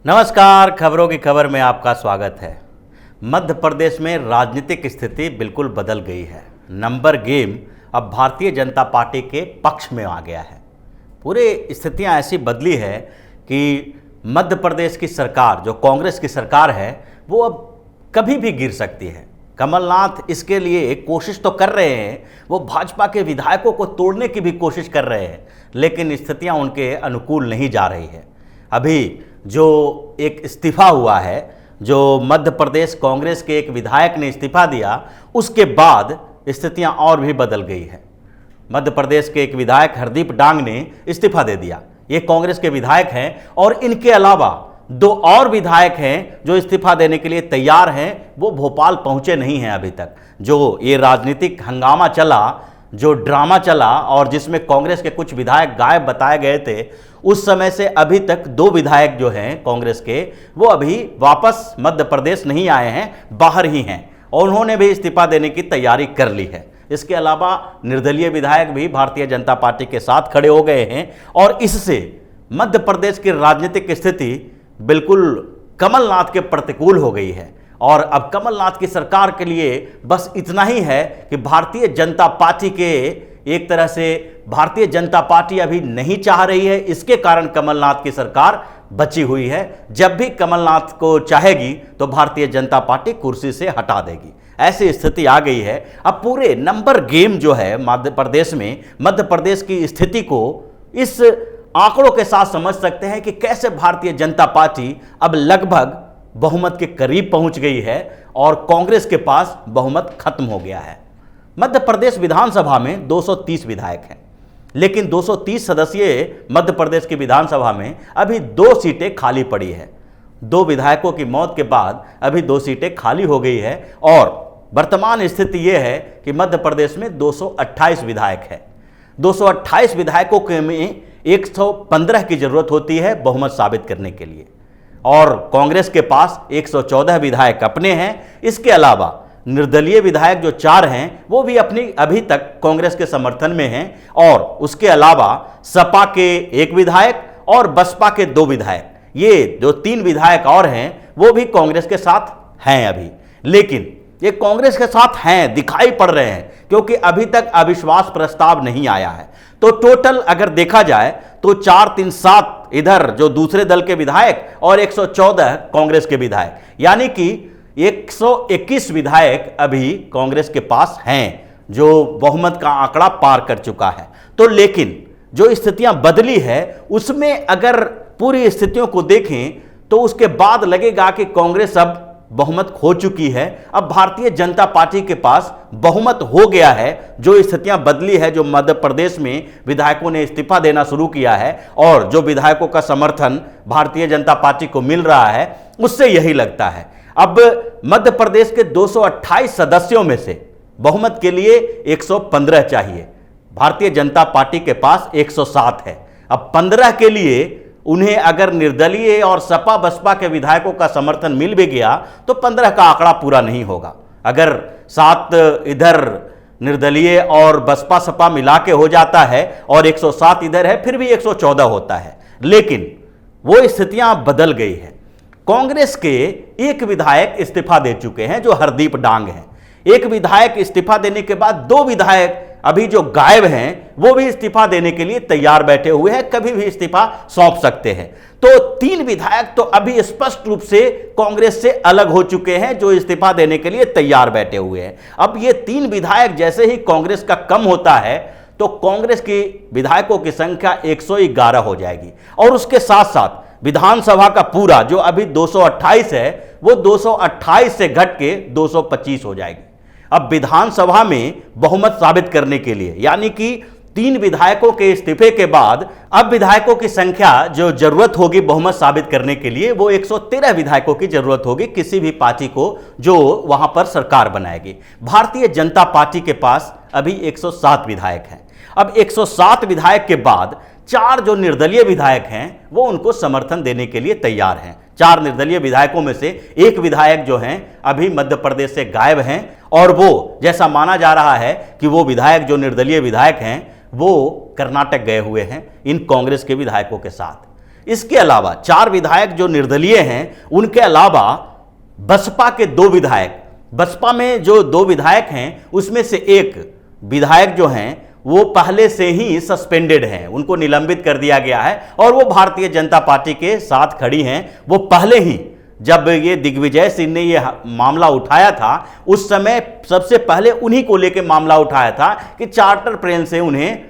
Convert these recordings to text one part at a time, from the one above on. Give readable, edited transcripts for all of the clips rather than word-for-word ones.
नमस्कार, खबरों की खबर में आपका स्वागत है। मध्य प्रदेश में राजनीतिक स्थिति बिल्कुल बदल गई है। नंबर गेम अब भारतीय जनता पार्टी के पक्ष में आ गया है। पूरे स्थितियां ऐसी बदली है कि मध्य प्रदेश की सरकार, जो कांग्रेस की सरकार है, वो अब कभी भी गिर सकती है। कमलनाथ इसके लिए कोशिश तो कर रहे हैं, वो भाजपा के विधायकों को तोड़ने की भी कोशिश कर रहे हैं, लेकिन स्थितियां उनके अनुकूल नहीं जा रही है। अभी जो एक इस्तीफा हुआ है, जो मध्य प्रदेश कांग्रेस के एक विधायक ने इस्तीफा दिया, उसके बाद स्थितियां और भी बदल गई है। मध्य प्रदेश के एक विधायक हरदीप डांग ने इस्तीफा दे दिया। ये कांग्रेस के विधायक हैं और इनके अलावा दो और विधायक हैं जो इस्तीफा देने के लिए तैयार हैं, वो भोपाल पहुंचे नहीं हैं अभी तक। जो ये राजनीतिक हंगामा चला, जो ड्रामा चला और जिसमें कांग्रेस के कुछ विधायक गायब बताए गए थे, उस समय से अभी तक दो विधायक जो हैं कांग्रेस के, वो अभी वापस मध्य प्रदेश नहीं आए हैं, बाहर ही हैं और उन्होंने भी इस्तीफा देने की तैयारी कर ली है। इसके अलावा निर्दलीय विधायक भी भारतीय जनता पार्टी के साथ खड़े हो गए हैं और इससे मध्य प्रदेश की राजनीतिक स्थिति बिल्कुल कमलनाथ के प्रतिकूल हो गई है। और अब कमलनाथ की सरकार के लिए बस इतना ही है कि भारतीय जनता पार्टी के एक तरह से भारतीय जनता पार्टी अभी नहीं चाह रही है, इसके कारण कमलनाथ की सरकार बची हुई है। जब भी कमलनाथ को चाहेगी तो भारतीय जनता पार्टी कुर्सी से हटा देगी, ऐसी स्थिति आ गई है। अब पूरे नंबर गेम जो है मध्य प्रदेश में, मध्य प्रदेश की स्थिति को इस आंकड़ों के साथ समझ सकते हैं कि कैसे भारतीय जनता पार्टी अब लगभग बहुमत के करीब पहुंच गई है और कांग्रेस के पास बहुमत खत्म हो गया है। मध्य प्रदेश विधानसभा में 230 विधायक हैं, लेकिन 230 सदस्यीय मध्य प्रदेश की विधानसभा में अभी 2 सीटें खाली पड़ी है। 2 विधायकों की मौत के बाद अभी 2 सीटें खाली हो गई है और वर्तमान स्थिति यह है कि मध्य प्रदेश में 228 विधायक है। 228 विधायकों के में 115 की जरूरत होती है बहुमत साबित करने के लिए और कांग्रेस के पास 114 विधायक अपने हैं। इसके अलावा निर्दलीय विधायक जो 4 हैं वो भी अपनी अभी तक कांग्रेस के समर्थन में हैं और उसके अलावा सपा के 1 विधायक और बसपा के 2 विधायक, ये जो 3 विधायक और हैं वो भी कांग्रेस के साथ हैं अभी। लेकिन ये कांग्रेस के साथ हैं, दिखाई पड़ रहे हैं, क्योंकि अभी तक अविश्वास प्रस्ताव नहीं आया है। तो टोटल अगर देखा जाए तो 4, 3, 7 इधर जो दूसरे दल के विधायक और 114 कांग्रेस के विधायक, यानी कि 121 विधायक अभी कांग्रेस के पास हैं, जो बहुमत का आंकड़ा पार कर चुका है। तो लेकिन जो स्थितियां बदली है उसमें अगर पूरी स्थितियों को देखें तो उसके बाद लगेगा कि कांग्रेस अब बहुमत खो चुकी है। अब भारतीय जनता पार्टी के पास बहुमत हो गया है। जो स्थितियां बदली है, जो मध्य प्रदेश में विधायकों ने इस्तीफा देना शुरू किया है और जो विधायकों का समर्थन भारतीय जनता पार्टी को मिल रहा है, उससे यही लगता है। अब मध्य प्रदेश के 228 सदस्यों में से बहुमत के लिए 115 चाहिए। भारतीय जनता पार्टी के पास 107 है। अब 15 के लिए उन्हें अगर निर्दलीय और सपा बसपा के विधायकों का समर्थन मिल भी गया तो 15 का आंकड़ा पूरा नहीं होगा। अगर 7 इधर निर्दलीय और बसपा सपा मिला के हो जाता है और 107 इधर है, फिर भी 114 होता है। लेकिन वो स्थितियां बदल गई है। कांग्रेस के 1 विधायक इस्तीफा दे चुके हैं, जो हरदीप डांग हैं। 1 विधायक इस्तीफा देने के बाद 2 विधायक अभी जो गायब हैं वो भी इस्तीफा देने के लिए तैयार बैठे हुए हैं, कभी भी इस्तीफा सौंप सकते हैं। तो 3 विधायक तो अभी स्पष्ट रूप से कांग्रेस से अलग हो चुके हैं, जो इस्तीफा देने के लिए तैयार बैठे हुए हैं। अब ये 3 विधायक जैसे ही कांग्रेस का कम होता है तो कांग्रेस की विधायकों की संख्या 111 हो जाएगी और उसके साथ साथ विधानसभा का पूरा जो अभी 228 है वो 228 से घट के 225 हो जाएगी। अब विधानसभा में बहुमत साबित करने के लिए, यानी कि 3 विधायकों के इस्तीफे के बाद अब विधायकों की संख्या जो जरूरत होगी बहुमत साबित करने के लिए, वो 113 विधायकों की जरूरत होगी किसी भी पार्टी को जो वहां पर सरकार बनाएगी। भारतीय जनता पार्टी के पास अभी 107 विधायक हैं। अब 107 विधायक के बाद 4 जो निर्दलीय विधायक हैं वो उनको समर्थन देने के लिए तैयार हैं। 4 निर्दलीय विधायकों में से 1 विधायक जो हैं अभी मध्य प्रदेश से गायब हैं और वो जैसा माना जा रहा है कि वो विधायक जो निर्दलीय विधायक हैं वो कर्नाटक गए हुए हैं इन कांग्रेस के विधायकों के साथ। इसके अलावा 4 विधायक जो निर्दलीय हैं, उनके अलावा बसपा के 2 विधायक, बसपा में जो 2 विधायक हैं उसमें से एक विधायक जो हैं वो पहले से ही सस्पेंडेड हैं, उनको निलंबित कर दिया गया है और वो भारतीय जनता पार्टी के साथ खड़ी हैं। वो पहले ही जब ये दिग्विजय सिंह ने ये मामला उठाया था उस समय सबसे पहले उन्हीं को लेकर मामला उठाया था कि चार्टर प्लेन से उन्हें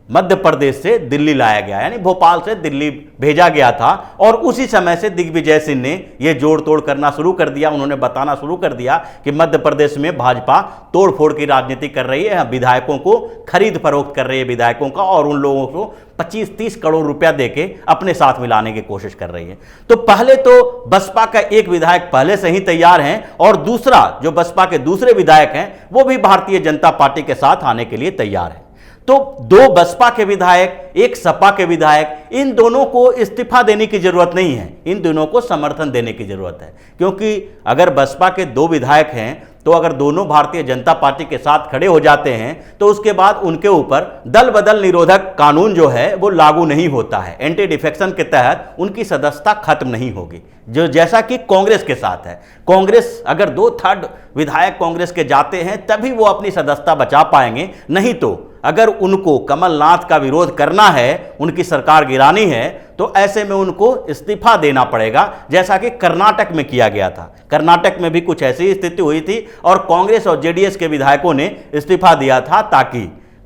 मध्य प्रदेश से दिल्ली लाया गया, यानी भोपाल से दिल्ली भेजा गया था और उसी समय से दिग्विजय सिंह ने यह जोड़ तोड़ करना शुरू कर दिया। उन्होंने बताना शुरू कर दिया कि मध्य प्रदेश में भाजपा तोड़फोड़ की राजनीति कर रही है, विधायकों को खरीद फरोख्त कर रही है विधायकों का, और उन लोगों को 25-30 करोड़ रुपया देके अपने साथ मिलाने की कोशिश कर रही है। तो पहले तो बसपा का एक विधायक पहले से ही तैयार हैं और दूसरा जो बसपा के दूसरे विधायक हैं वो भी भारतीय जनता पार्टी के साथ आने के लिए तैयार है। तो 2 बसपा के विधायक, 1 सपा के विधायक, इन दोनों को इस्तीफा देने की जरूरत नहीं है, इन दोनों को समर्थन देने की जरूरत है। क्योंकि अगर बसपा के 2 विधायक हैं तो अगर दोनों भारतीय जनता पार्टी के साथ खड़े हो जाते हैं तो उसके बाद उनके ऊपर दल बदल निरोधक कानून जो है वो लागू नहीं होता है, एंटी डिफेक्शन के तहत उनकी सदस्यता खत्म नहीं होगी, जो जैसा कि कांग्रेस के साथ है। कांग्रेस अगर 2/3 विधायक कांग्रेस के जाते हैं तभी वो अपनी सदस्यता बचा पाएंगे, नहीं तो अगर उनको कमलनाथ का विरोध करना है, उनकी सरकार गिरानी है, तो ऐसे में उनको इस्तीफा देना पड़ेगा, जैसा कि कर्नाटक में किया गया था। कर्नाटक में भी कुछ ऐसी स्थिति हुई थी और कांग्रेस और जेडीएस के विधायकों ने इस्तीफा दिया था ताकि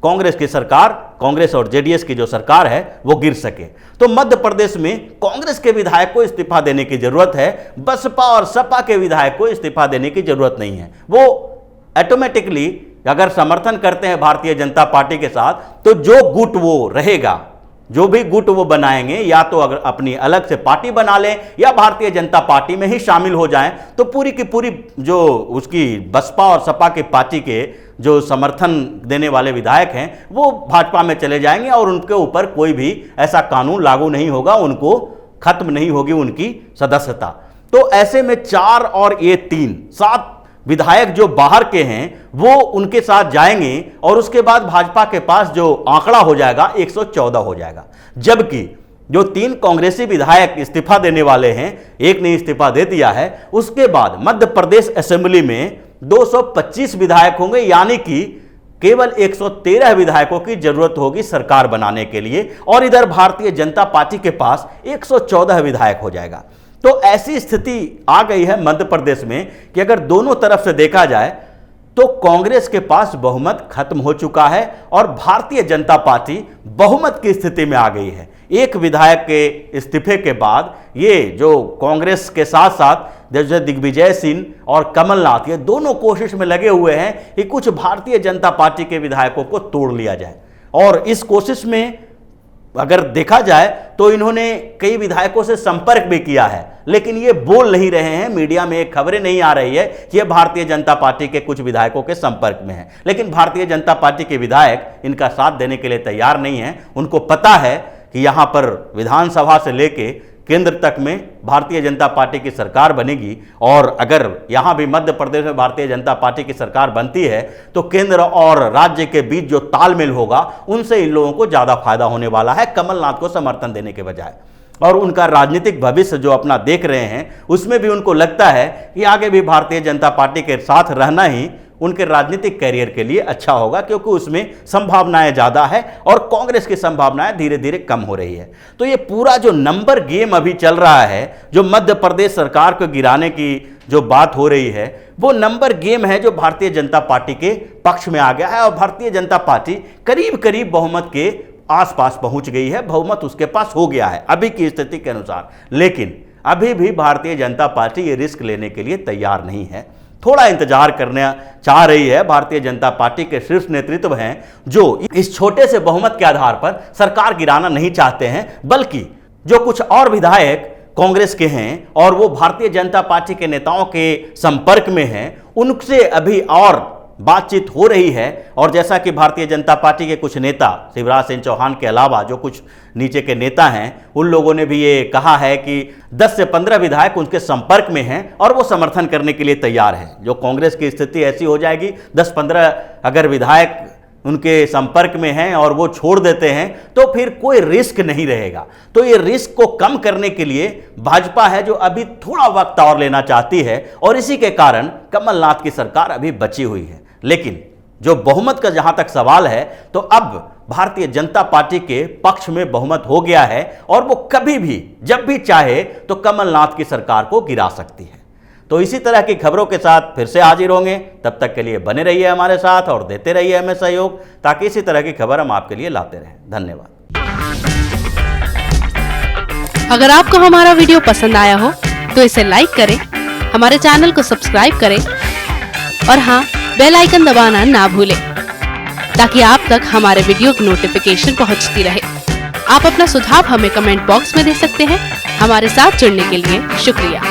कांग्रेस की सरकार, कांग्रेस और जेडीएस की जो सरकार है वो गिर सके। तो मध्य प्रदेश में कांग्रेस के विधायक को इस्तीफा देने की जरूरत है, बसपा और सपा के विधायक को इस्तीफा देने की जरूरत नहीं है। वो ऑटोमेटिकली अगर समर्थन करते हैं भारतीय जनता पार्टी के साथ तो जो गुट वो रहेगा, जो भी गुट वो बनाएंगे, या तो अगर अपनी अलग से पार्टी बना लें या भारतीय जनता पार्टी में ही शामिल हो जाएं, तो पूरी की पूरी जो उसकी बसपा और सपा की पार्टी के जो समर्थन देने वाले विधायक हैं वो भाजपा में चले जाएंगे और उनके ऊपर कोई भी ऐसा कानून लागू नहीं होगा, उनको खत्म नहीं होगी उनकी सदस्यता। तो ऐसे में 4 और ये 3, 7 विधायक जो बाहर के हैं वो उनके साथ जाएंगे और उसके बाद भाजपा के पास जो आंकड़ा हो जाएगा 114 हो जाएगा। जबकि जो 3 कांग्रेसी विधायक इस्तीफा देने वाले हैं, एक ने इस्तीफा दे दिया है, उसके बाद मध्य प्रदेश असेंबली में 225 विधायक होंगे, यानी कि केवल 113 विधायकों की जरूरत होगी सरकार बनाने के लिए, और इधर भारतीय जनता पार्टी के पास 114 विधायक हो जाएगा। तो ऐसी स्थिति आ गई है मध्य प्रदेश में कि अगर दोनों तरफ से देखा जाए तो कांग्रेस के पास बहुमत खत्म हो चुका है और भारतीय जनता पार्टी बहुमत की स्थिति में आ गई है। एक विधायक के इस्तीफे के बाद ये जो कांग्रेस के साथ साथ जैसे दिग्विजय सिंह और कमलनाथ, ये दोनों कोशिश में लगे हुए हैं कि कुछ भारतीय जनता पार्टी के विधायकों को तोड़ लिया जाए। और इस कोशिश में अगर देखा जाए तो इन्होंने कई विधायकों से संपर्क भी किया है, लेकिन ये बोल नहीं रहे हैं, मीडिया में खबरें नहीं आ रही है कि ये भारतीय जनता पार्टी के कुछ विधायकों के संपर्क में है। लेकिन भारतीय जनता पार्टी के विधायक इनका साथ देने के लिए तैयार नहीं है। उनको पता है कि यहाँ पर विधानसभा से लेके केंद्र तक में भारतीय जनता पार्टी की सरकार बनेगी, और अगर यहाँ भी मध्य प्रदेश में भारतीय जनता पार्टी की सरकार बनती है तो केंद्र और राज्य के बीच जो तालमेल होगा उनसे इन लोगों को ज़्यादा फायदा होने वाला है कमलनाथ को समर्थन देने के बजाय। और उनका राजनीतिक भविष्य जो अपना देख रहे हैं उसमें भी उनको लगता है कि आगे भी भारतीय जनता पार्टी के साथ रहना ही उनके राजनीतिक कैरियर के लिए अच्छा होगा, क्योंकि उसमें संभावनाएं ज़्यादा है और कांग्रेस की संभावनाएं धीरे धीरे कम हो रही है। तो ये पूरा जो नंबर गेम अभी चल रहा है, जो मध्य प्रदेश सरकार को गिराने की जो बात हो रही है, वो नंबर गेम है जो भारतीय जनता पार्टी के पक्ष में आ गया है और भारतीय जनता पार्टी करीब करीब बहुमत के आसपास पहुंच गई है, बहुमत उसके पास हो गया है अभी की स्थिति के अनुसार। लेकिन अभी भी भारतीय जनता पार्टी ये रिस्क लेने के लिए तैयार नहीं है, थोड़ा इंतजार करना चाह रही है। भारतीय जनता पार्टी के शीर्ष नेतृत्व हैं जो इस छोटे से बहुमत के आधार पर सरकार गिराना नहीं चाहते हैं, बल्कि जो कुछ और विधायक कांग्रेस के हैं और वो भारतीय जनता पार्टी के नेताओं के संपर्क में हैं, उनसे अभी और बातचीत हो रही है। और जैसा कि भारतीय जनता पार्टी के कुछ नेता, शिवराज सिंह चौहान के अलावा जो कुछ नीचे के नेता हैं, उन लोगों ने भी ये कहा है कि 10 से 15 विधायक उनके संपर्क में हैं और वो समर्थन करने के लिए तैयार हैं। जो कांग्रेस की स्थिति ऐसी हो जाएगी, 10-15 अगर विधायक उनके संपर्क में हैं और वो छोड़ देते हैं तो फिर कोई रिस्क नहीं रहेगा। तो ये रिस्क को कम करने के लिए भाजपा है जो अभी थोड़ा वक्त और लेना चाहती है और इसी के कारण कमलनाथ की सरकार अभी बची हुई है। लेकिन जो बहुमत का जहां तक सवाल है तो अब भारतीय जनता पार्टी के पक्ष में बहुमत हो गया है और वो कभी भी जब भी चाहे तो कमलनाथ की सरकार को गिरा सकती है। तो इसी तरह की खबरों के साथ फिर से हाजिर होंगे, तब तक के लिए बने रहिए हमारे साथ और देते रहिए हमें सहयोग, ताकि इसी तरह की खबर हम आपके लिए लाते रहें। धन्यवाद। अगर आपको हमारा वीडियो पसंद आया हो तो इसे लाइक करें, हमारे चैनल को सब्सक्राइब करें और हाँ, बेल आइकन दबाना ना भूलें ताकि आप तक हमारे वीडियो की नोटिफिकेशन पहुंचती रहे। आप अपना सुझाव हमें कमेंट बॉक्स में दे सकते हैं। हमारे साथ जुड़ने के लिए शुक्रिया।